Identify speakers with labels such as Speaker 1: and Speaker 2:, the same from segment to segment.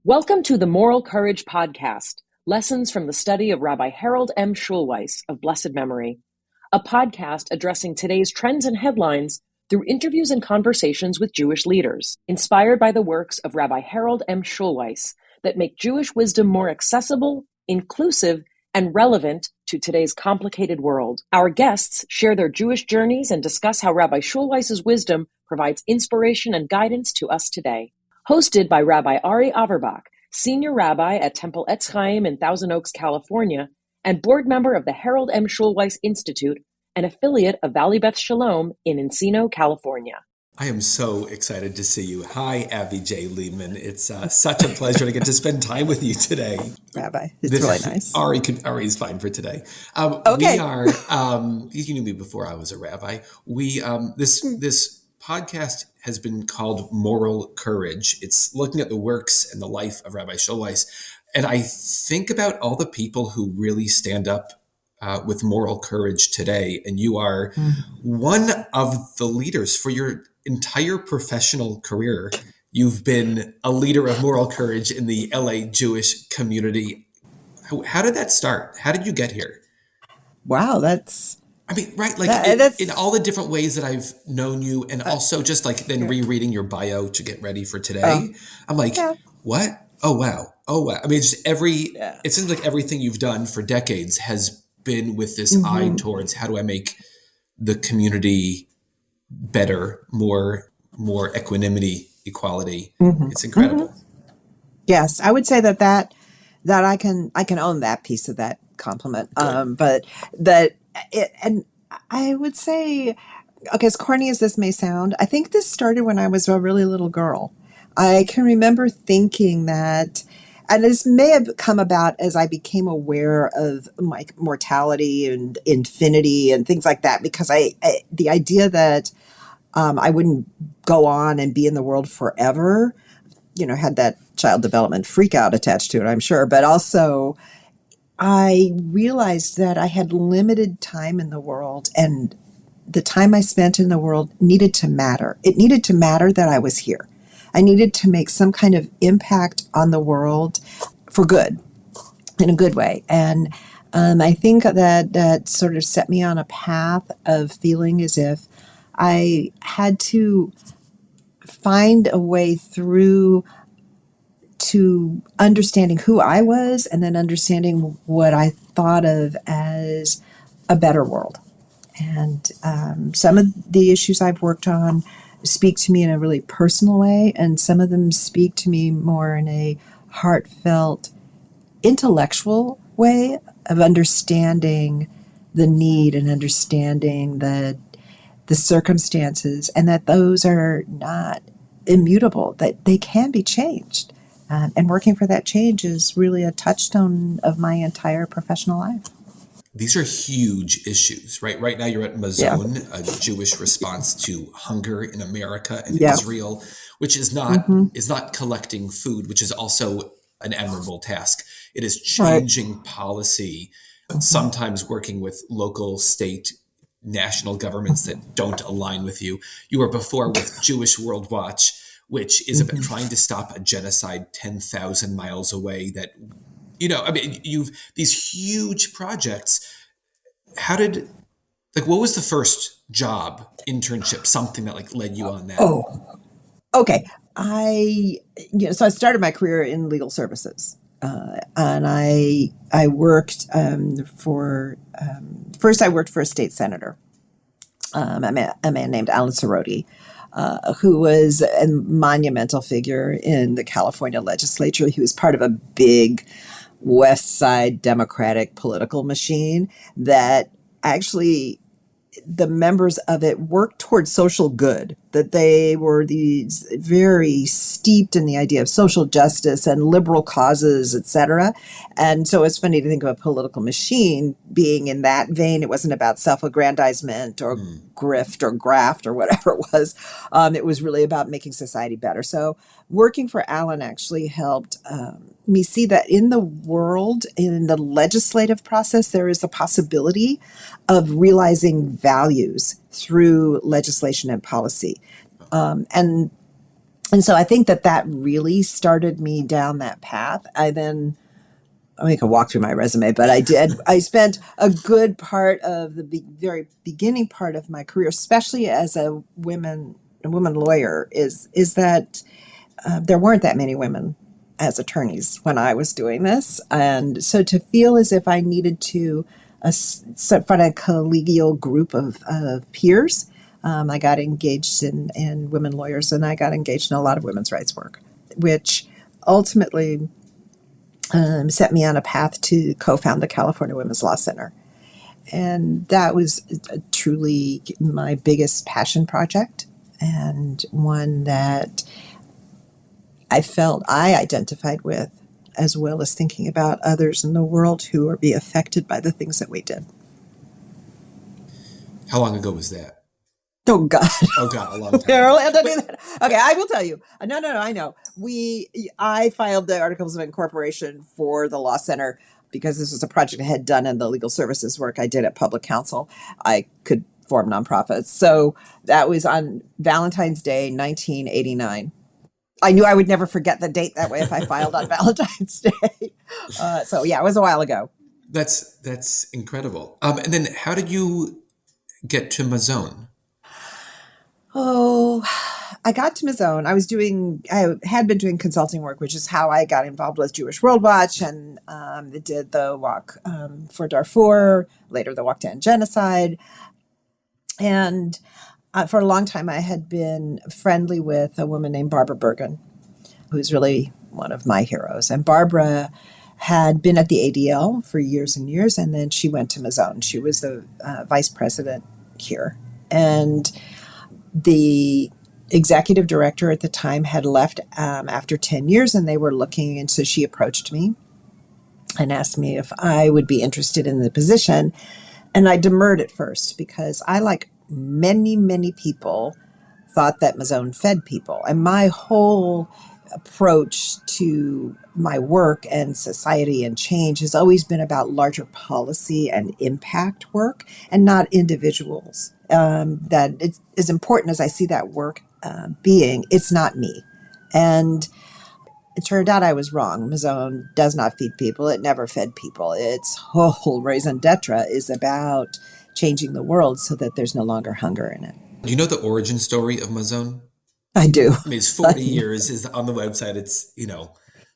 Speaker 1: Welcome to the Moral Courage Podcast, lessons from the study of Rabbi Harold M. Schulweis of blessed memory, a podcast addressing today's trends and headlines through interviews and conversations with Jewish leaders, inspired by the works of Rabbi Harold M. Schulweis that make Jewish wisdom more accessible, inclusive, and relevant to today's complicated world. Our guests share their Jewish journeys and discuss how Rabbi Schulweis's wisdom provides inspiration and guidance to us today. Hosted by Rabbi Ari Averbach, Senior Rabbi at Temple Etz Chaim in Thousand Oaks, California, and board member of the Harold M. Schulweis Institute, an affiliate of Valley Beth Shalom in Encino, California.
Speaker 2: I am so excited to see you. Hi, Abby J. Leibman. It's such a pleasure to get to spend time with you today.
Speaker 3: Rabbi, it's really nice.
Speaker 2: Ari's fine for today.
Speaker 3: Okay.
Speaker 2: We are, you knew me before I was a rabbi. This podcast has been called Moral Courage. It's looking at the works and the life of Rabbi Schulweis. And I think about all the people who really stand up with moral courage today. And you are one of the leaders for your entire professional career. You've been a leader of moral courage in the LA Jewish community. How did that start? How did you get here?
Speaker 3: Wow, that's
Speaker 2: in all the different ways that I've known you, and also just rereading your bio to get ready for today. I'm like, what? Oh, wow. I mean, it seems like everything you've done for decades has been with this eye towards how do I make the community better, more equanimity, equality. It's incredible.
Speaker 3: Yes, I would say that I can own that piece of that compliment. But I would say, okay, as corny as this may sound, I think this started when I was a really little girl. I can remember thinking that, and this may have come about as I became aware of my mortality and infinity and things like that, because the idea that I wouldn't go on and be in the world forever, had that child development freak out attached to it, I'm sure. But also, I realized that I had limited time in the world, and the time I spent in the world needed to matter. It needed to matter that I was here. I needed to make some kind of impact on the world for good, in a good way. And I think that sort of set me on a path of feeling as if I had to find a way through to understanding who I was, and then understanding what I thought of as a better world. And some of the issues I've worked on speak to me in a really personal way, and some of them speak to me more in a heartfelt, intellectual way of understanding the need and understanding the circumstances, and that those are not immutable, that they can be changed. And working for that change is really a touchstone of my entire professional life.
Speaker 2: These are huge issues, right? Right now you're at MAZON, a Jewish response to hunger in America and Israel, which is not collecting food, which is also an admirable task. It is changing policy, sometimes working with local, state, national governments that don't align with you. You were before with Jewish World Watch, which is about trying to stop a genocide 10,000 miles away that, you've these huge projects. What was the first job, internship, something that led you on that?
Speaker 3: Oh, okay. So I started my career in legal services. And I worked first I worked for a state senator, a man named Alan Soroti, who was a monumental figure in the California legislature. He was part of a big West Side Democratic political machine that actually the members of it worked towards social good, that they were these very steeped in the idea of social justice and liberal causes, etc. And so it's funny to think of a political machine being in that vein. It wasn't about self-aggrandizement or grift or graft or whatever it was. It was really about making society better. So working for Alan actually helped me see that in the world, in the legislative process, there is a possibility of realizing values through legislation and policy. And And so I think that really started me down that path. I could walk through my resume, but I spent a good part of the very beginning part of my career, especially as a woman lawyer, is that there weren't that many women as attorneys when I was doing this. And so to feel as if I needed to find a collegial group of peers, I got engaged in women lawyers, and I got engaged in a lot of women's rights work, which ultimately set me on a path to co-found the California Women's Law Center. And that was truly my biggest passion project, and one that I felt I identified with, as well as thinking about others in the world who are being affected by the things that we did.
Speaker 2: How long ago was that?
Speaker 3: Oh, God.
Speaker 2: Oh, God, a long time.
Speaker 3: Okay, I will tell you. No, I know. I filed the Articles of Incorporation for the Law Center because this was a project I had done in the legal services work I did at Public Counsel. I could form nonprofits. So that was on Valentine's Day, 1989. I knew I would never forget the date that way if I filed on Valentine's Day. So yeah, it was a while ago.
Speaker 2: That's incredible. And then how did you get to MAZON?
Speaker 3: Oh, I got to MAZON. I had been doing consulting work, which is how I got involved with Jewish World Watch, and did the walk for Darfur, later the walk to end genocide. And for a long time, I had been friendly with a woman named Barbara Bergen, who's really one of my heroes. And Barbara had been at the ADL for years and years, and then she went to MAZON. She was the vice president here. And the executive director at the time had left after 10 years, and they were looking, and so she approached me and asked me if I would be interested in the position. And I demurred at first because I, like many, many people, thought that MAZON fed people. And my whole approach to my work and society and change has always been about larger policy and impact work, and not individuals. That it's as important as I see that work being, it's not me. And it turned out I was wrong. MAZON does not feed people. It never fed people. Its whole raison d'etre is about changing the world so that there's no longer hunger in it.
Speaker 2: Do you know the origin story of MAZON?
Speaker 3: I do.
Speaker 2: I mean, it's 40 years is on the website. It's,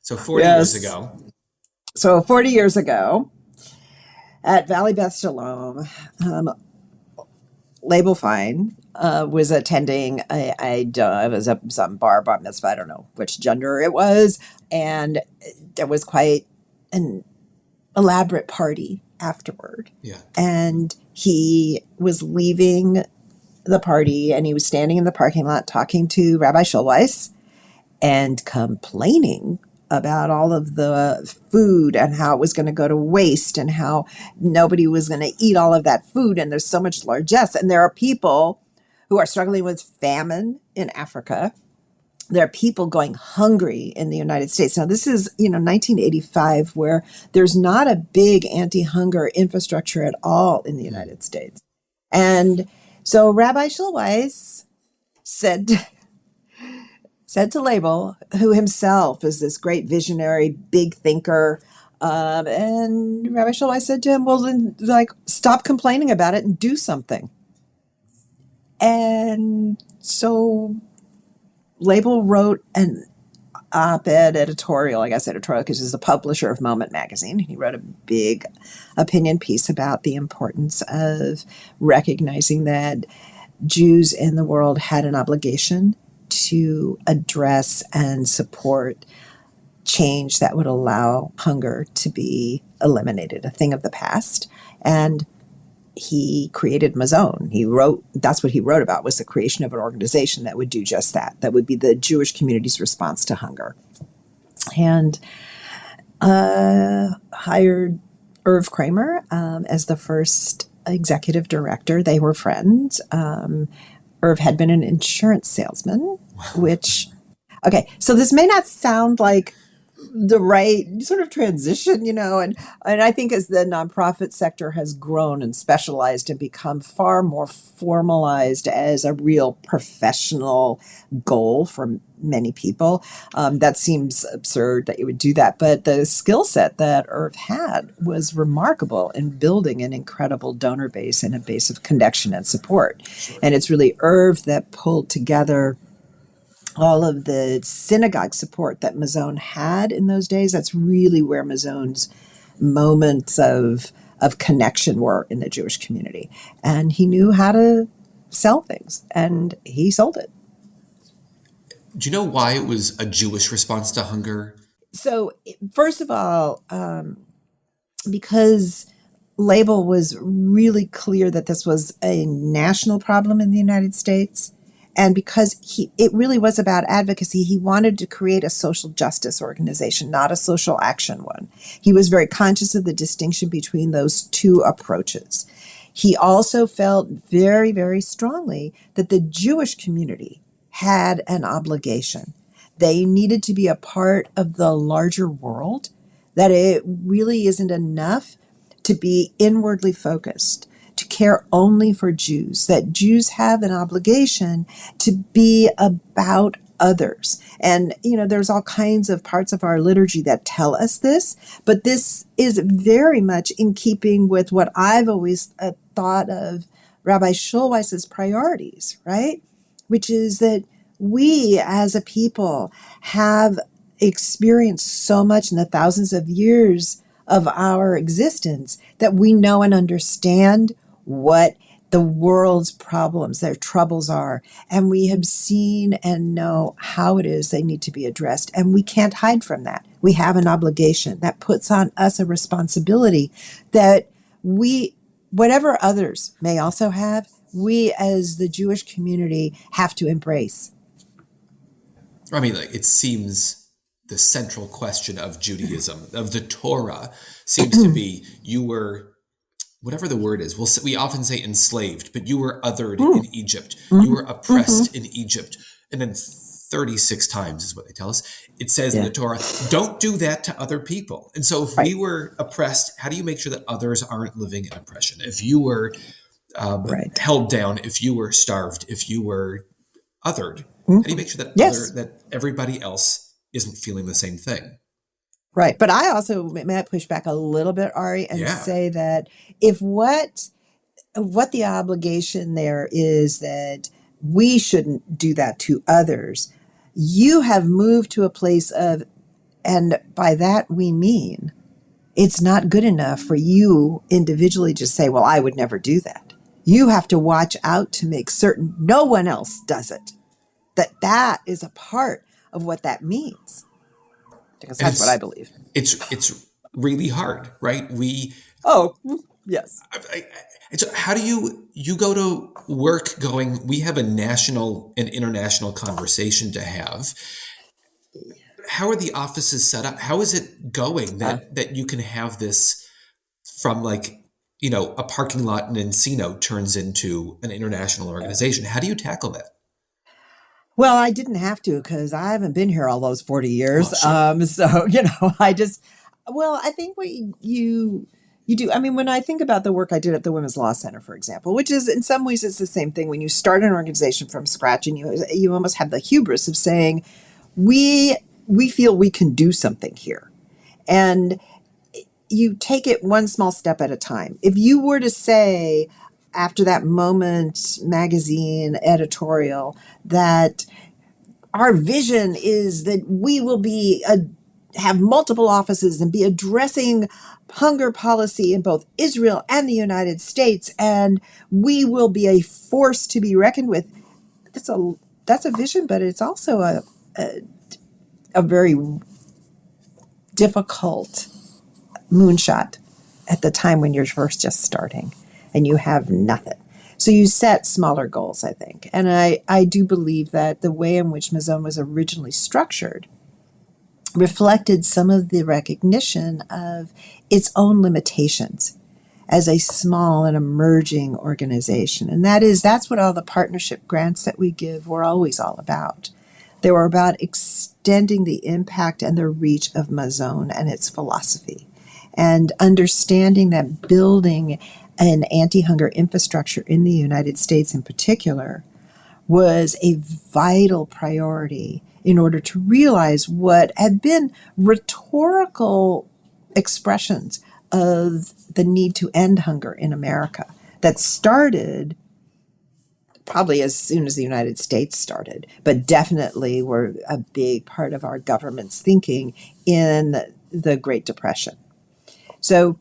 Speaker 2: so 40 years ago.
Speaker 3: So 40 years ago at Valley Beth Shalom, Label Fine was attending it was some bar mitzvah, I don't know which gender it was, and there was quite an elaborate party afterward.
Speaker 2: Yeah.
Speaker 3: And he was leaving the party, and he was standing in the parking lot talking to Rabbi Schulweis and complaining about all of the food and how it was going to go to waste and how nobody was going to eat all of that food. And there's so much largesse. And there are people who are struggling with famine in Africa. There are people going hungry in the United States. Now, this is, 1985, where there's not a big anti-hunger infrastructure at all in the United States. And so Rabbi Schulweis said to Label, who himself is this great visionary, big thinker, and Rabbi Schulweis said to him, well, then, stop complaining about it and do something. And so Label wrote an op-ed editorial because he's the publisher of Moment magazine. He wrote a big opinion piece about the importance of recognizing that Jews in the world had an obligation to address and support change that would allow hunger to be eliminated, a thing of the past. And he created MAZON. That's what he wrote about, was the creation of an organization that would do just that. That would be the Jewish community's response to hunger. And hired Irv Kramer as the first executive director. They were friends. Irv had been an insurance salesman, so this may not sound like the right sort of transition, and I think as the nonprofit sector has grown and specialized and become far more formalized as a real professional goal for many people, that seems absurd that you would do that. But the skill set that Irv had was remarkable in building an incredible donor base and a base of connection and support.
Speaker 2: Sure.
Speaker 3: And it's really Irv that pulled together all of the synagogue support that Mazon had in those days. That's really where Mazon's moments of connection were in the Jewish community. And he knew how to sell things, and he sold it.
Speaker 2: Do you know why it was a Jewish response to hunger?
Speaker 3: So, first of all, because Label was really clear that this was a national problem in the United States, and because it really was about advocacy, he wanted to create a social justice organization, not a social action one. He was very conscious of the distinction between those two approaches. He also felt very, very strongly that the Jewish community had an obligation. They needed to be a part of the larger world, that it really isn't enough to be inwardly focused, to care only for Jews, that Jews have an obligation to be about others. And, there's all kinds of parts of our liturgy that tell us this, but this is very much in keeping with what I've always thought of Rabbi Schulweis's priorities, right? Which is that we as a people have experienced so much in the thousands of years of our existence that we know and understand what the world's problems, their troubles are. And we have seen and know how it is they need to be addressed. And we can't hide from that. We have an obligation that puts on us a responsibility that we, whatever others may also have, we as the Jewish community have to embrace.
Speaker 2: I mean, it seems the central question of Judaism, of the Torah, seems to be you were, whatever the word is, we often say enslaved, but you were othered in Egypt. You were oppressed in Egypt. And then 36 times is what they tell us. It says in the Torah, don't do that to other people. And so if we were oppressed, how do you make sure that others aren't living in oppression? If you were held down, if you were starved, if you were othered, how do you make sure that that everybody else isn't feeling the same thing?
Speaker 3: Right. But I also may push back a little bit, Ari, and say that if what the obligation there is that we shouldn't do that to others, you have moved to a place of, and by that we mean, it's not good enough for you individually to say, well, I would never do that. You have to watch out to make certain no one else does it. That is a part of what that means. Because that's what I believe.
Speaker 2: It's really hard, right?
Speaker 3: Yes.
Speaker 2: How do you go to work going, we have a national and international conversation to have. How are the offices set up? How is it going that you can have this from a parking lot in Encino turns into an international organization? How do you tackle that?
Speaker 3: Well, I didn't have to because I haven't been here all those 40 years.
Speaker 2: Oh, sure.
Speaker 3: So, I think what you do, I mean, when I think about the work I did at the Women's Law Center, for example, which is in some ways it's the same thing when you start an organization from scratch and you almost have the hubris of saying, we feel we can do something here. And you take it one small step at a time. If you were to say, after that Moment magazine editorial, that our vision is that we will have multiple offices and be addressing hunger policy in both Israel and the United States, and we will be a force to be reckoned with. That's a vision, but it's also a very difficult moonshot at the time when you're first just starting and you have nothing. So you set smaller goals, I think. And I do believe that the way in which Mazon was originally structured reflected some of the recognition of its own limitations as a small and emerging organization. And that's what all the partnership grants that we give were always all about. They were about extending the impact and the reach of Mazon and its philosophy, and understanding that building an anti-hunger infrastructure in the United States in particular was a vital priority in order to realize what had been rhetorical expressions of the need to end hunger in America that started probably as soon as the United States started, but definitely were a big part of our government's thinking in the Great Depression. So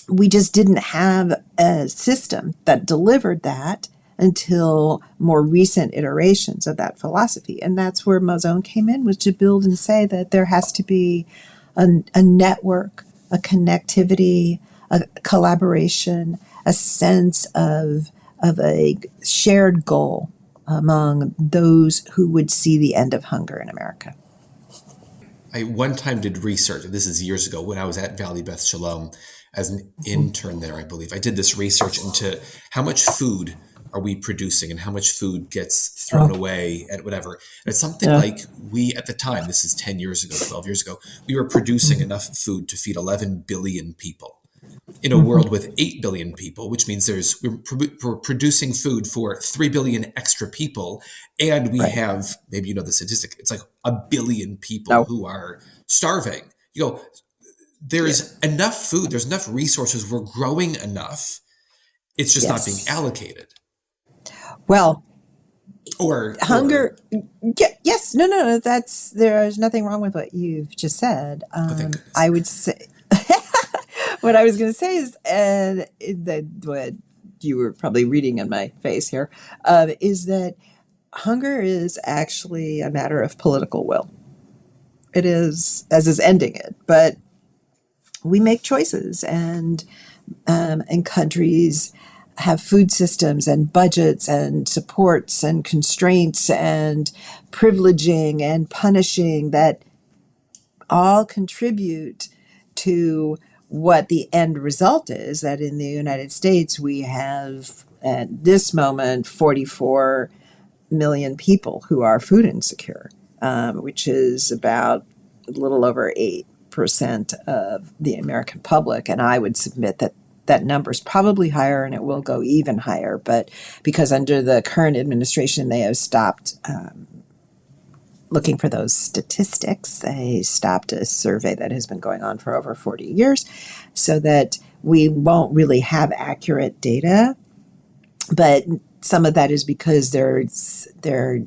Speaker 3: we just didn't have a system that delivered that until more recent iterations of that philosophy. And that's where Mazon came in, was to build and say that there has to be a network, a connectivity, a collaboration, a sense of a shared goal among those who would see the end of hunger in America.
Speaker 2: I one time did research, and this is years ago when I was at Valley Beth Shalom as an intern there, I believe. I did this research into how much food are we producing and how much food gets thrown away and whatever. And it's something like we, at the time, this is 10 years ago, 12 years ago, we were producing enough food to feed 11 billion people. In a world with 8 billion people, which means we're producing food for 3 billion extra people. And we have, maybe you know the statistic, it's like 1 billion people who are starving. You go, there's enough food, there's enough resources, we're growing enough. It's just not being allocated.
Speaker 3: Well,
Speaker 2: hunger.
Speaker 3: Yes, no, there's nothing wrong with what you've just said. I would say, what I was going to say is, what you were probably reading in my face here, is that hunger is actually a matter of political will. It is, as is ending it, but we make choices, and countries have food systems and budgets and supports and constraints and privileging and punishing that all contribute to what the end result is. That in the United States, we have at this moment 44 million people who are food insecure, which is about a little over 8% of the American public. And I would submit that that number is probably higher, and it will go even higher. But because under the current administration, they have stopped looking for those statistics. They stopped a survey that has been going on for over 40 years, so that we won't really have accurate data. But some of that is because there are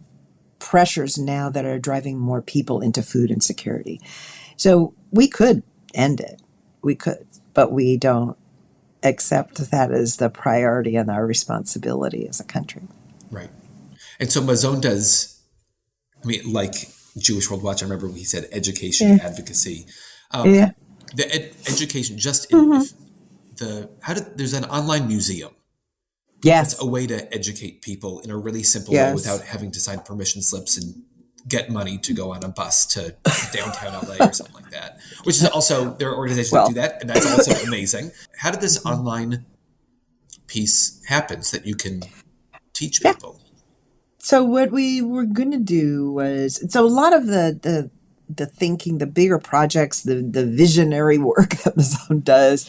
Speaker 3: pressures now that are driving more people into food insecurity. So we could end it. We could, but we don't accept that as the priority and our responsibility as a country.
Speaker 2: Right. And so Mazon does, like Jewish World Watch, I remember he said education, advocacy. The education, just there's an online museum.
Speaker 3: Yes.
Speaker 2: It's a way to educate people in a really simple way without having to sign permission slips and get money to go on a bus to downtown LA or something like that, which is also, there are organizations that do that, and that's also amazing. How did this online piece happen so that you can teach people?
Speaker 3: So what we were going to do was, so a lot of the thinking, the bigger projects, the visionary work that Mazon does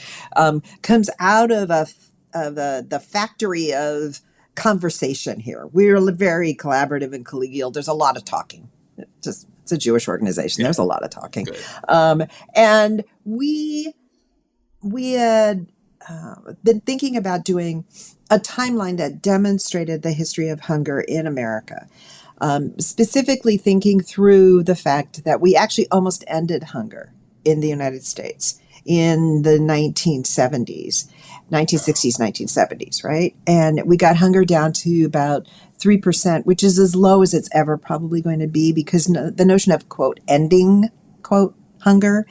Speaker 3: comes out of the factory of conversation here. We're very collaborative and collegial. There's a lot of talking. It's a Jewish organization. There's a lot of talking. And we had been thinking about doing a timeline that demonstrated the history of hunger in America, specifically thinking through the fact that we actually almost ended hunger in the United States in the 1960s, 1970s, right? And we got hunger down to about 3%, which is as low as it's ever probably going to be, because the notion of, quote, ending, quote, hunger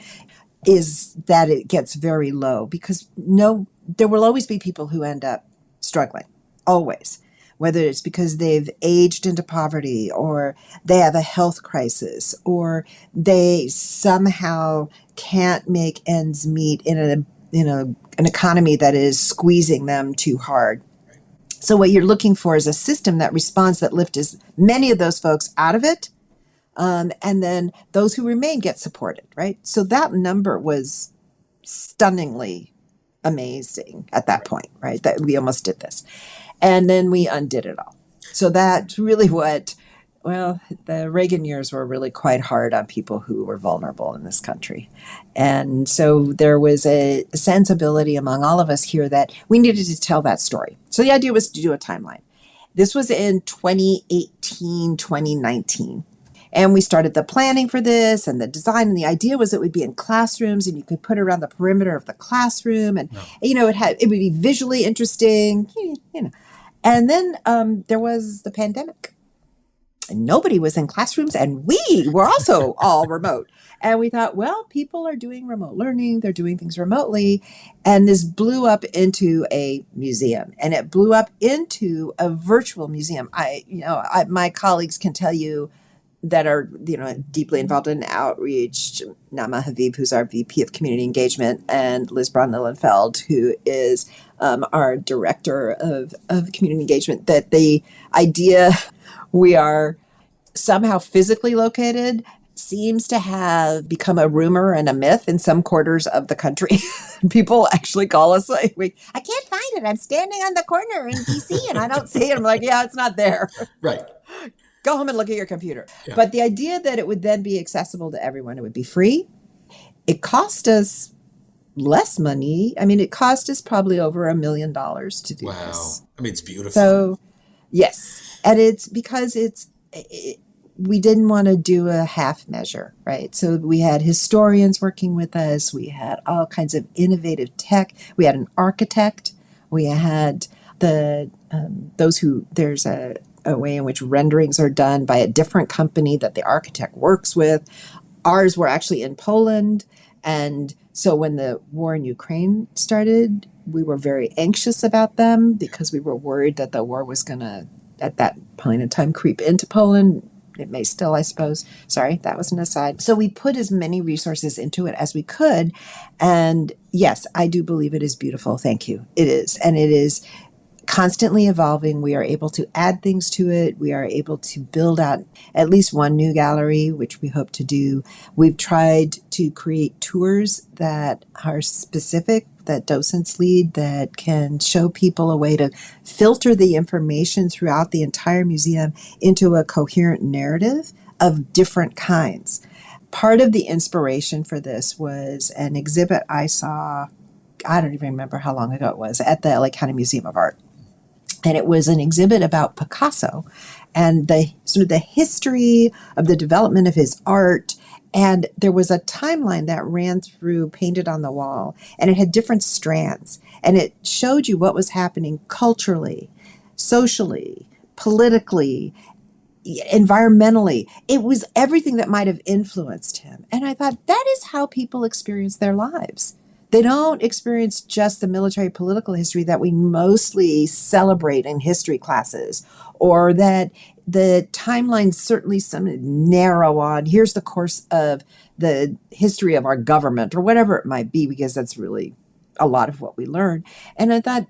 Speaker 3: is that it gets very low, because there will always be people who end up struggling, always, whether it's because they've aged into poverty, or they have a health crisis, or they somehow can't make ends meet in an economy that is squeezing them too hard. So what you're looking for is a system that responds, that lifts as many of those folks out of it, And then those who remain get supported, right? So that number was stunningly amazing at that point, right? That we almost did this. And then we undid it all. So that's really the Reagan years were really quite hard on people who were vulnerable in this country. And so there was a sensibility among all of us here that we needed to tell that story. So the idea was to do a timeline. This was in 2018, 2019. And we started the planning for this and the design. And the idea was it would be in classrooms and you could put it around the perimeter of the classroom. And, it would be visually interesting, And then there was the pandemic. And nobody was in classrooms and we were also all remote. And we thought, well, people are doing remote learning. They're doing things remotely. And this blew up into a museum, and it blew up into a virtual museum. My colleagues can tell you that are, deeply involved in outreach, Nama Habib, who's our VP of Community Engagement, and Liz Braun-Lillenfeld, who is our Director of Community Engagement, that the idea we are somehow physically located seems to have become a rumor and a myth in some quarters of the country. People actually call us I can't find it. I'm standing on the corner in DC and I don't see it. I'm like, yeah, it's not there.
Speaker 2: Right.
Speaker 3: Go home and look at your computer.
Speaker 2: Yeah.
Speaker 3: But the idea that it would then be accessible to everyone, it would be free. It cost us less money. I mean, it cost us probably over $1 million to do this.
Speaker 2: I mean, it's beautiful.
Speaker 3: So, yes. And it's because we didn't want to do a half measure, right? So we had historians working with us. We had all kinds of innovative tech. We had an architect. We had there's a way in which renderings are done by a different company that the architect works with. Ours were actually in Poland. And so when the war in Ukraine started, we were very anxious about them because we were worried that the war was going to, at that point in time, creep into Poland. It may still, I suppose. Sorry, that was an aside. So we put as many resources into it as we could. And yes, I do believe it is beautiful. Thank you. It is. And it is constantly evolving. We are able to add things to it. We are able to build out at least one new gallery, which we hope to do. We've tried to create tours that are specific, that docents lead, that can show people a way to filter the information throughout the entire museum into a coherent narrative of different kinds. Part of the inspiration for this was an exhibit I saw, I don't even remember how long ago it was, at the LA County Museum of Art. And it was an exhibit about Picasso and the sort of the history of the development of his art. And there was a timeline that ran through, painted on the wall, and it had different strands. And it showed you what was happening culturally, socially, politically, environmentally. It was everything that might have influenced him. And I thought, that is how people experience their lives. They don't experience just the military political history that we mostly celebrate in history classes, or that the timeline certainly some narrow on, here's the course of the history of our government, or whatever it might be, because that's really a lot of what we learn. And I thought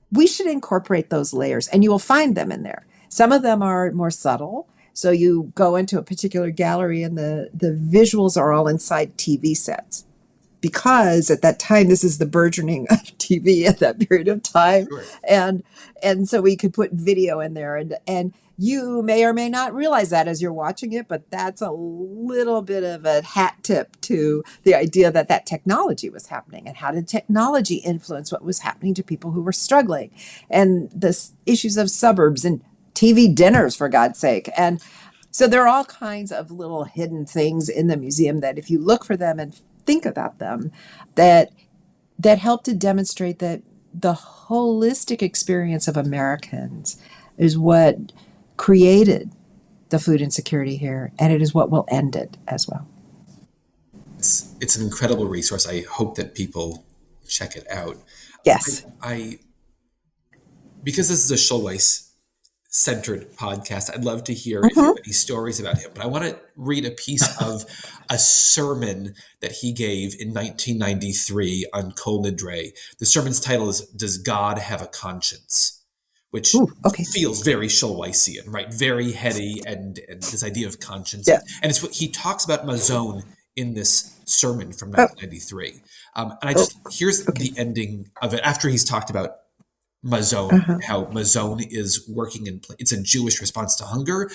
Speaker 3: we should incorporate those layers, and you will find them in there. Some of them are more subtle. So you go into a particular gallery and the visuals are all inside TV sets. Because at that time, this is the burgeoning of TV at that period of time.
Speaker 2: Sure.
Speaker 3: And so we could put video in there. And you may or may not realize that as you're watching it, but that's a little bit of a hat tip to the idea that that technology was happening. And how did technology influence what was happening to people who were struggling? And the issues of suburbs and TV dinners, for God's sake. And so there are all kinds of little hidden things in the museum that if you look for them and think about them, that help to demonstrate that the holistic experience of Americans is what created the food insecurity here, and it is what will end it as well.
Speaker 2: It's an incredible resource. I hope that people check it out.
Speaker 3: Yes.
Speaker 2: Because this is a Schulweis-centered podcast, I'd love to hear if you have any stories about him. But I want to read a piece of a sermon that he gave in 1993 on Kol Nidre. The sermon's title is "Does God Have a Conscience?" which feels very Schulweisian, right? Very heady, and this idea of conscience.
Speaker 3: Yeah.
Speaker 2: And it's what he talks about Mazon in this sermon from 1993. And here's the ending of it after he's talked about Mazon, how Mazon is working it's a Jewish response to hunger,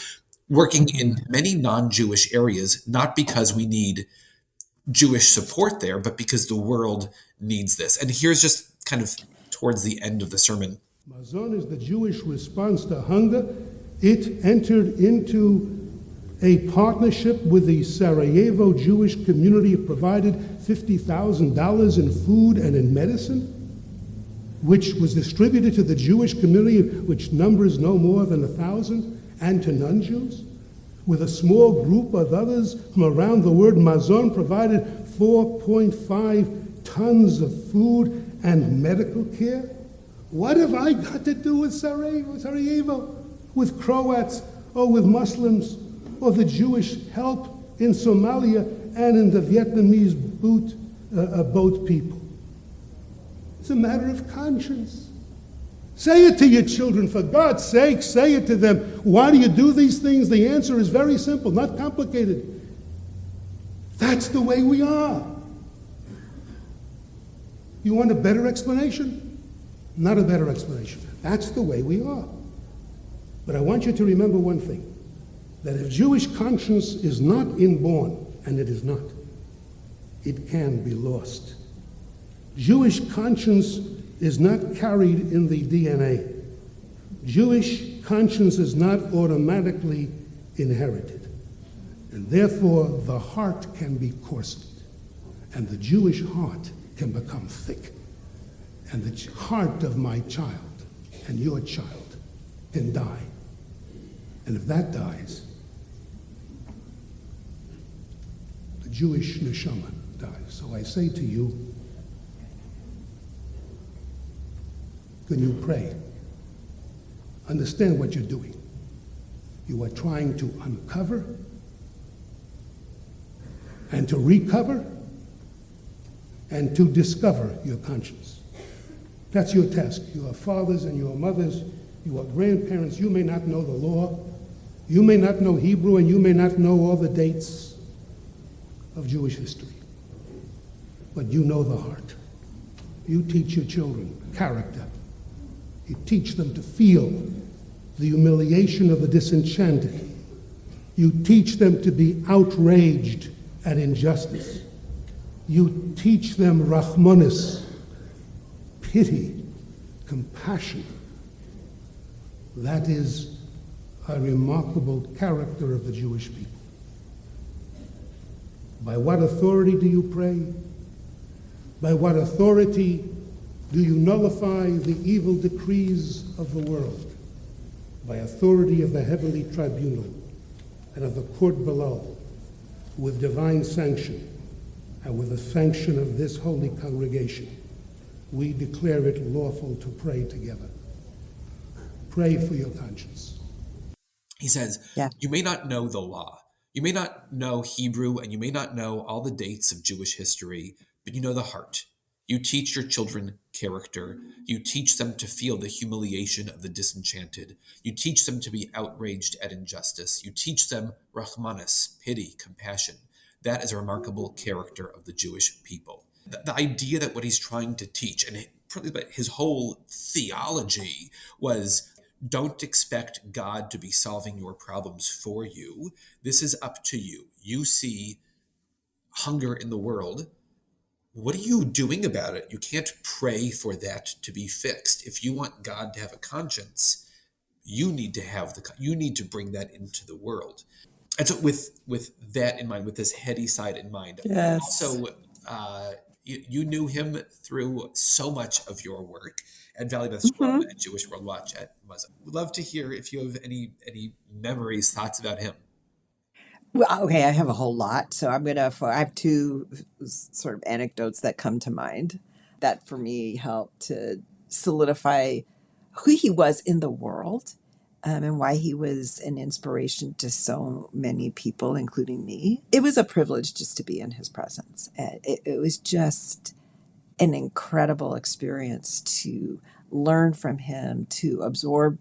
Speaker 2: working in many non-Jewish areas, not because we need Jewish support there, but because the world needs this. And here's just kind of towards the end of the sermon.
Speaker 4: Mazon is the Jewish response to hunger. It entered into a partnership with the Sarajevo Jewish community. It provided $50,000 in food and in medicine, which was distributed to the Jewish community, which numbers no more than 1,000, and to non-Jews. With a small group of others from around the world, Mazon provided 4.5 tons of food and medical care. What have I got to do with Sarajevo, with Croats, or with Muslims, or the Jewish help in Somalia and in the Vietnamese boat people? It's a matter of conscience. Say it to your children, for God's sake, say it to them. Why do you do these things? The answer is very simple, not complicated. That's the way we are. You want a better explanation? Not a better explanation. That's the way we are. But I want you to remember one thing, that if Jewish conscience is not inborn, and it is not, it can be lost. Jewish conscience is not carried in the DNA. Jewish conscience is not automatically inherited. And therefore, the heart can be coarsened, and the Jewish heart can become thick. And the heart of my child and your child can die. And if that dies, the Jewish neshama dies. So I say to you, can you pray? Understand what you're doing. You are trying to uncover and to recover and to discover your conscience. That's your task. You are fathers and you are mothers. You are grandparents. You may not know the law. You may not know Hebrew, and you may not know all the dates of Jewish history. But you know the heart. You teach your children character. You teach them to feel the humiliation of the disenchanted. You teach them to be outraged at injustice. You teach them rachmanis, pity, compassion. That is a remarkable character of the Jewish people. By what authority do you pray? By what authority do you nullify the evil decrees of the world? By authority of the heavenly tribunal and of the court below, with divine sanction and with the sanction of this holy congregation, we declare it lawful to pray together. Pray for your conscience.
Speaker 2: He says, You may not know the law. You may not know Hebrew, and you may not know all the dates of Jewish history, but you know the heart. You teach your children character. You teach them to feel the humiliation of the disenchanted. You teach them to be outraged at injustice. You teach them rachmanis, pity, compassion. That is a remarkable character of the Jewish people. The idea that what he's trying to teach, and his whole theology, was don't expect God to be solving your problems for you. This is up to you. You see hunger in the world. What are you doing about it? You can't pray for that to be fixed. If you want God to have a conscience, you need to bring that into the world. And so with that in mind, with this heady side in mind, also you knew him through so much of your work at Valley Beth Shalom and Jewish World Watch at MAZON. We'd love to hear if you have any memories, thoughts about him.
Speaker 3: Well, okay, I have a whole lot. So I have two sort of anecdotes that come to mind that for me helped to solidify who he was in the world, and why he was an inspiration to so many people, including me. It was a privilege just to be in his presence. It was just an incredible experience to learn from him, to absorb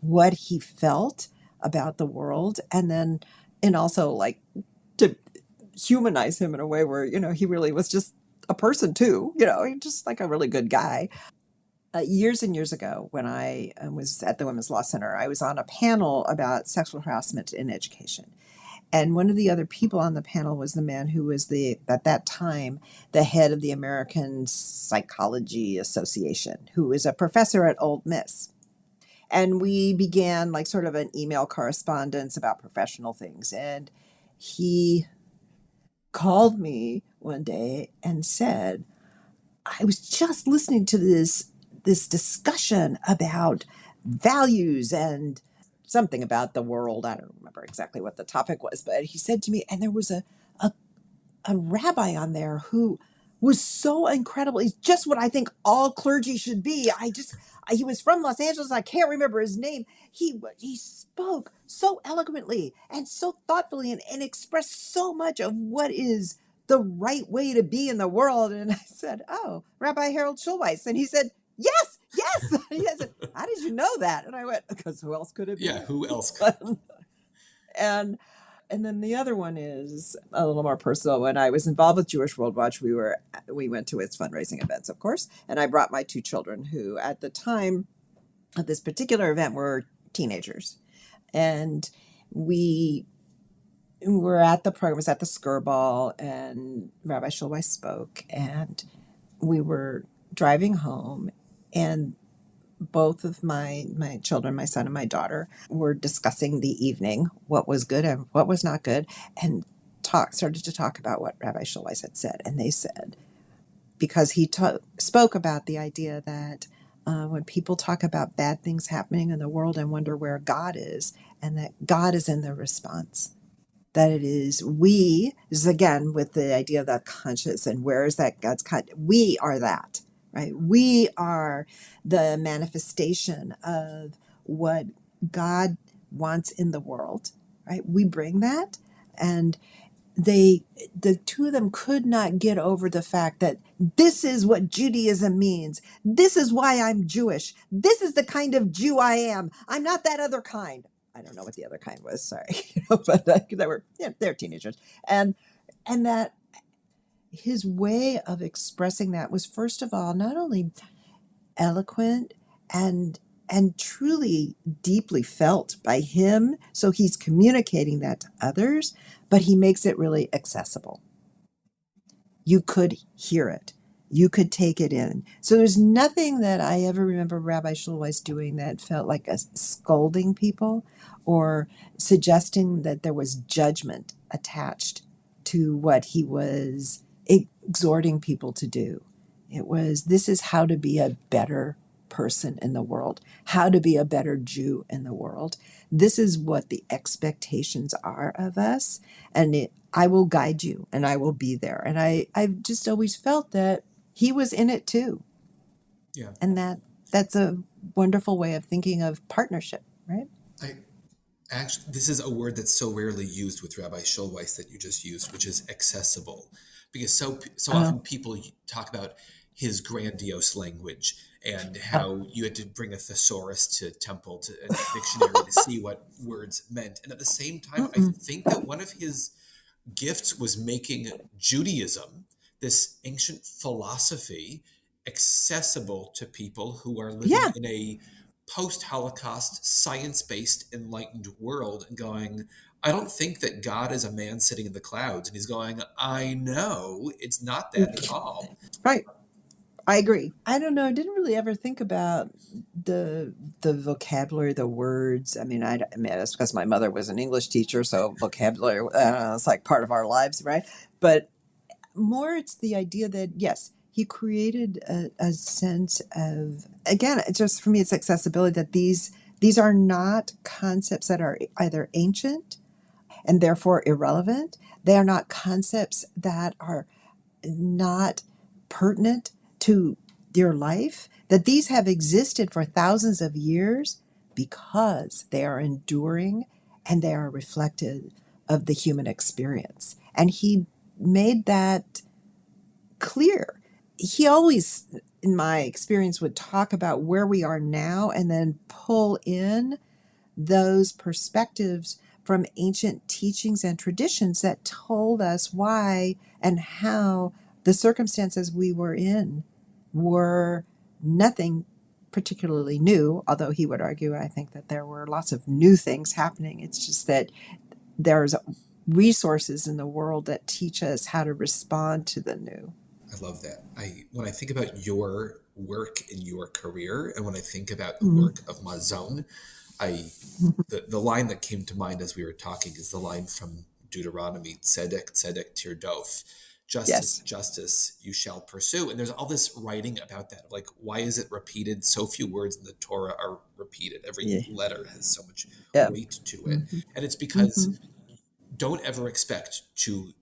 Speaker 3: what he felt about the world, and also like to humanize him in a way where, he really was just a person too, he just like a really good guy. Years and years ago, when I was at the Women's Law Center, I was on a panel about sexual harassment in education. And one of the other people on the panel was the man who was at that time, the head of the American Psychology Association, who was a professor at Old Miss. And we began like sort of an email correspondence about professional things. And he called me one day and said, I was just listening to this discussion about values and something about the world. I don't remember exactly what the topic was, but he said to me, and there was a rabbi on there who was so incredible. He's just what I think all clergy should be. He was from Los Angeles. I can't remember his name. He spoke so eloquently and so thoughtfully and expressed so much of what is the right way to be in the world. And I said, oh, Rabbi Harold Schulweis. And he said, yes. And he said, how did you know that? And I went, because who else could it be?
Speaker 2: Yeah, who else could?
Speaker 3: And then the other one is a little more personal. When I was involved with Jewish World Watch, we went to its fundraising events, of course, and I brought my 2 children who at the time of this particular event were teenagers. And we were at the program, it was at the Skirball, and Rabbi Schulweis spoke, and we were driving home, and both of my children, my son and my daughter, were discussing the evening, what was good and what was not good, and started to talk about what Rabbi Schulweis had said. And they said, because he spoke about the idea that when people talk about bad things happening in the world and wonder where God is, and that God is in the response, that it is this is again with the idea of that conscious, and where is that God's we are that. Right? We are the manifestation of what God wants in the world, right? We bring that, and the 2 of them could not get over the fact that this is what Judaism means. This is why I'm Jewish. This is the kind of Jew I am. I'm not that other kind. I don't know what the other kind was, sorry, but they're teenagers, and that his way of expressing that was, first of all, not only eloquent and truly deeply felt by him, so he's communicating that to others, but he makes it really accessible. You could hear it. You could take it in. So there's nothing that I ever remember Rabbi Schulweis doing that felt like scolding people or suggesting that there was judgment attached to what he was exhorting people to do. It was, this is how to be a better person in the world, how to be a better Jew in the world. This is what the expectations are of us, and I will guide you, and I will be there. And I've just always felt that he was in it too.
Speaker 2: Yeah.
Speaker 3: And that's a wonderful way of thinking of partnership, right?
Speaker 2: Actually, this is a word that's so rarely used with Rabbi Schulweis that you just used, which is accessible. Because so often people talk about his grandiose language and how you had to bring a thesaurus to temple, to a dictionary to see what words meant. And at the same time, I think that one of his gifts was making Judaism, this ancient philosophy, accessible to people who are living in a post-Holocaust, science-based, enlightened world, and going, I don't think that God is a man sitting in the clouds. And he's going, I know, it's not that at all.
Speaker 3: Right. I agree. I don't know. I didn't really ever think about the vocabulary, the words. I mean, that's because my mother was an English teacher, so vocabulary, it's like part of our lives, right? But more, it's the idea that, yes, he created a sense of, again, just for me, it's accessibility, that these are not concepts that are either ancient and therefore irrelevant. They are not concepts that are not pertinent to your life, that these have existed for thousands of years because they are enduring and they are reflective of the human experience. And he made that clear. He always in my experience, would talk about where we are now and then pull in those perspectives from ancient teachings and traditions that told us why and how the circumstances we were in were nothing particularly new, although he would argue, I think, that there were lots of new things happening. It's just that there's resources in the world that teach us how to respond to the new.
Speaker 2: I love that. When I think about your work in your career, and when I think about the work of Mazon, the line that came to mind as we were talking is the line from Deuteronomy, Tzedek, Tzedek Tirdof, justice,
Speaker 3: Yes.
Speaker 2: justice, you shall pursue. And there's all this writing about that. Like, why is it repeated? So few words in the Torah are repeated. Every letter has so much weight to it. And it's because don't ever expect to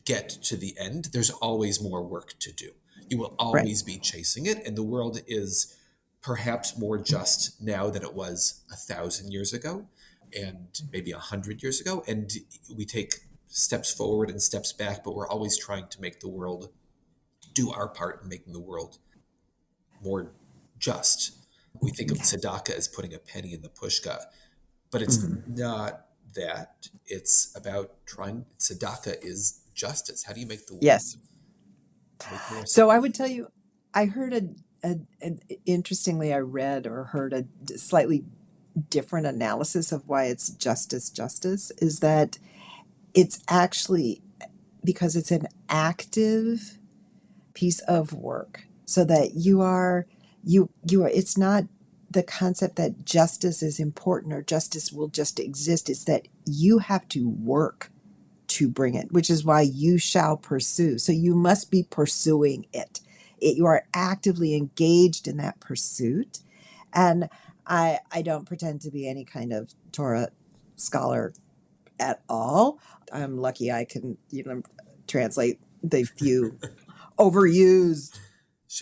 Speaker 2: get to the end. There's always more work to do. You will always be chasing it, and the world is perhaps more just now than it was 1,000 years ago, and maybe 100 years ago. And we take steps forward and steps back, but we're always trying to make the world do our part in making the world more just. We think of tzedakah as putting a penny in the pushka, but it's not that. It's about tzedakah is justice. How do you make the world make more sense?
Speaker 3: So I would tell you, I heard interestingly, I read or heard a slightly different analysis of why it's justice is that it's actually because it's an active piece of work, so that you are it's not the concept that justice is important or justice will just exist. It's that you have to work to bring it, which is why you shall pursue. So you must be pursuing it. You are actively engaged in that pursuit. And I don't pretend to be any kind of Torah scholar at all. I'm lucky I can translate the few overused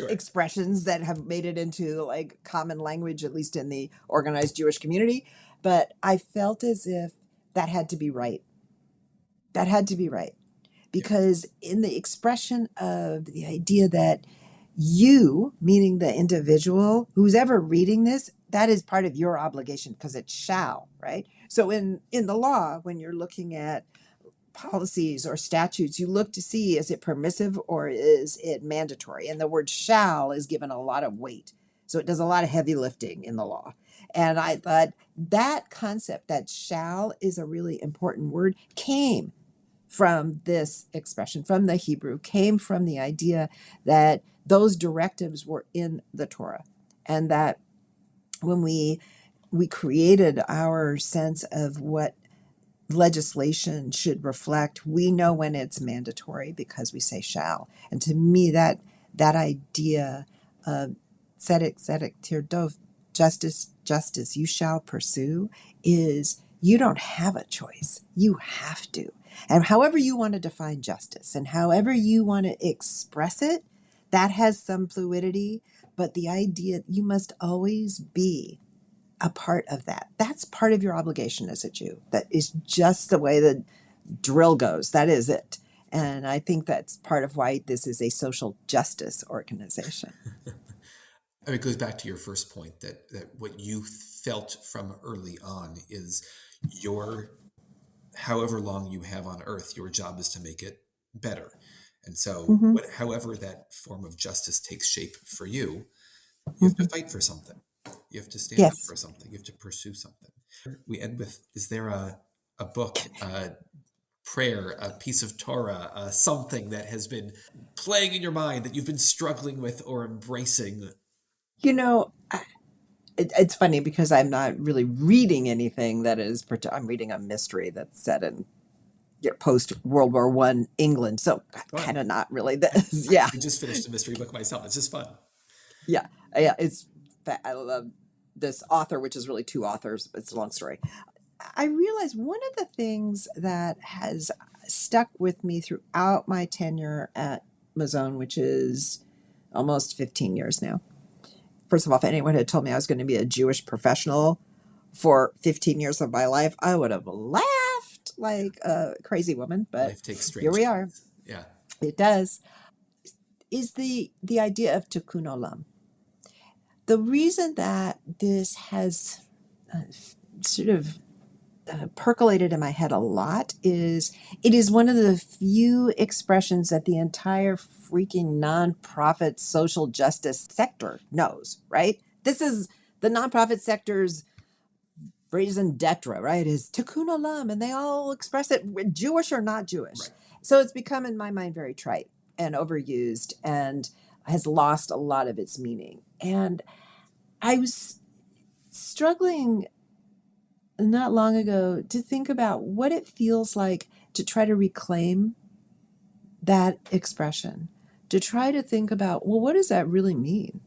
Speaker 3: expressions that have made it into like common language, at least in the organized Jewish community. But I felt as if that had to be right. That had to be right. Because in the expression of the idea that you, meaning the individual, who's ever reading this, that is part of your obligation because it shall, right? So in the law, when you're looking at policies or statutes, you look to see, is it permissive or is it mandatory? And the word shall is given a lot of weight. So it does a lot of heavy lifting in the law. And I thought that concept, that shall is a really important word, came from this expression, from the Hebrew, came from the idea that those directives were in the Torah. And that when we created our sense of what legislation should reflect, we know when it's mandatory because we say shall. And to me, that idea of tzedek tirdov, justice, you shall pursue, is you don't have a choice. You have to. And however you want to define justice and however you want to express it, that has some fluidity. But the idea, you must always be a part of that. That's part of your obligation as a Jew. That is just the way the drill goes. That is it. And I think that's part of why this is a social justice organization.
Speaker 2: I mean, it goes back to your first point that what you felt from early on is however long you have on earth, your job is to make it better. And so however that form of justice takes shape for you, you have to fight for something. You have to stand up for something. You have to pursue something. We end with, is there a book, a prayer, a piece of Torah, something that has been playing in your mind that you've been struggling with or embracing?
Speaker 3: It's funny because I'm not really reading anything that is, I'm reading a mystery that's set in post World War I England. So kind of not really this. Yeah.
Speaker 2: I just finished a mystery book myself. It's just fun.
Speaker 3: Yeah. I love this author, which is really two authors. It's a long story. I realized one of the things that has stuck with me throughout my tenure at MAZON, which is almost 15 years now. First of all, if anyone had told me I was going to be a Jewish professional for 15 years of my life, I would have laughed like a crazy woman. But
Speaker 2: life takes strange
Speaker 3: here we are.
Speaker 2: Yeah,
Speaker 3: it does. is the idea of Tikkun Olam. The reason that this has sort of percolated in my head a lot is it is one of the few expressions that the entire freaking nonprofit social justice sector knows, right? This is the nonprofit sector's raison d'etre, right? Is Tikkun Olam, and they all express it, Jewish or not Jewish.
Speaker 2: Right.
Speaker 3: So it's become, in my mind, very trite and overused and has lost a lot of its meaning. And I was struggling not long ago to think about what it feels like to try to reclaim that expression, to try to think about, well, what does that really mean?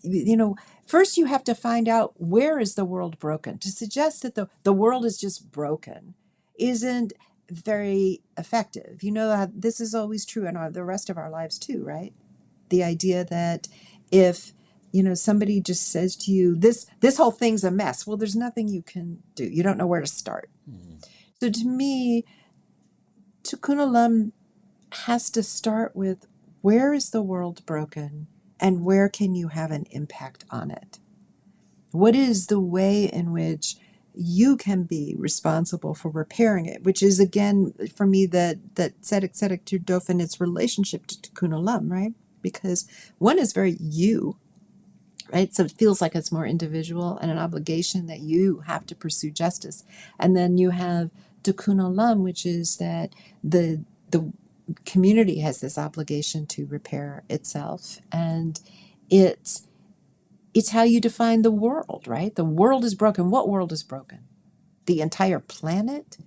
Speaker 3: You know, first you have to find out, where is the world broken? To suggest that the world is just broken isn't very effective. You know that this is always true in the rest of our lives too, right? The idea that if somebody just says to you, this whole thing's a mess, well, there's nothing you can do. You don't know where to start. Mm-hmm. So to me, Tikkun Olam has to start with, where is the world broken and where can you have an impact on it? What is the way in which you can be responsible for repairing it, which is, again, for me, that tzedek to dofen, its relationship to Tikkun Olam, right? Because one is very you, right? So it feels like it's more individual and an obligation that you have to pursue justice. And then you have Tikkun Olam, which is that the community has this obligation to repair itself. And it's how you define the world, right? The world is broken. What world is broken? The entire planet?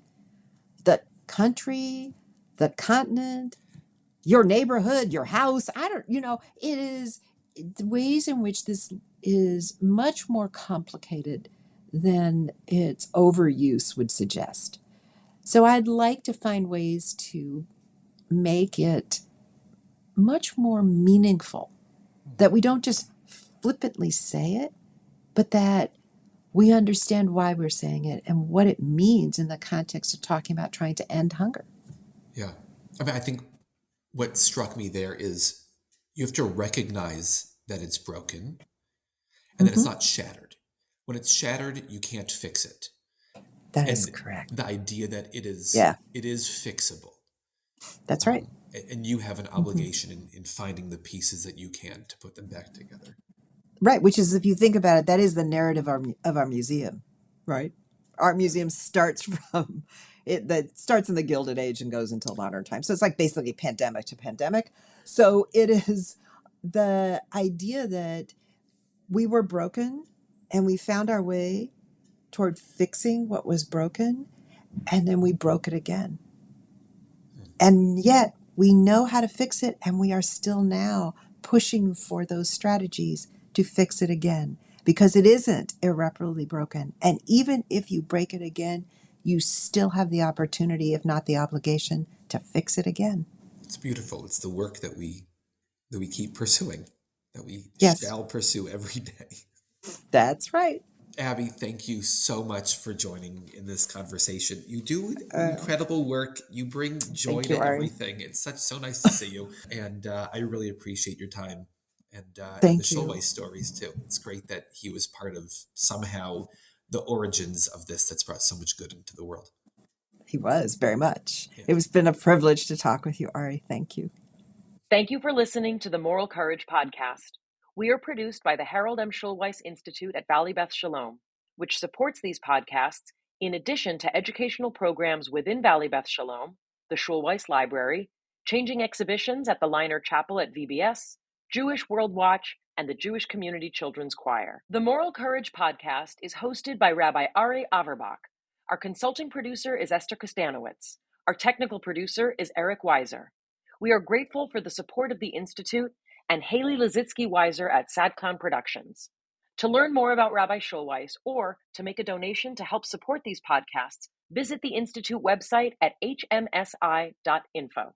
Speaker 3: The country? The continent? Your neighborhood? Your house? it is the ways in which this is much more complicated than its overuse would suggest. So I'd like to find ways to make it much more meaningful, that we don't just flippantly say it, but that we understand why we're saying it and what it means in the context of talking about trying to end hunger.
Speaker 2: Yeah. I mean, I think what struck me there is you have to recognize that it's broken and that it's not shattered. When it's shattered, you can't fix it.
Speaker 3: That is correct.
Speaker 2: The idea that it is fixable.
Speaker 3: That's right.
Speaker 2: And you have an obligation in finding the pieces that you can to put them back together.
Speaker 3: Right, which is, if you think about it, that is the narrative of our museum, right? Art museum starts from that starts in the Gilded Age and goes until modern times. So it's like basically pandemic to pandemic. So it is the idea that we were broken and we found our way toward fixing what was broken, and then we broke it again. And yet we know how to fix it, and we are still now pushing for those strategies to fix it again, because it isn't irreparably broken. And even if you break it again, you still have the opportunity, if not the obligation, to fix it again.
Speaker 2: It's beautiful. It's the work that we keep pursuing, that we shall pursue every day.
Speaker 3: That's right.
Speaker 2: Abby, thank you so much for joining in this conversation. You do incredible work. You bring joy to everything. It's so nice to see you. And I really appreciate your time. And the Schulweis stories too. It's great that he was part of somehow the origins of this that's brought so much good into the world.
Speaker 3: He was, very much. Yeah. It has been a privilege to talk with you, Ari. Thank you.
Speaker 1: Thank you for listening to the Moral Courage podcast. We are produced by the Harold M. Schulweis Institute at Valley Beth Shalom, which supports these podcasts in addition to educational programs within Valley Beth Shalom, the Schulweis Library, changing exhibitions at the Liner Chapel at VBS, Jewish World Watch, and the Jewish Community Children's Choir. The Moral Courage podcast is hosted by Rabbi Ari Averbach. Our consulting producer is Esther Kostanowitz. Our technical producer is Eric Weiser. We are grateful for the support of the Institute and Haley Lazitsky-Weiser at SadClown Productions. To learn more about Rabbi Schulweis or to make a donation to help support these podcasts, visit the Institute website at hmsi.info.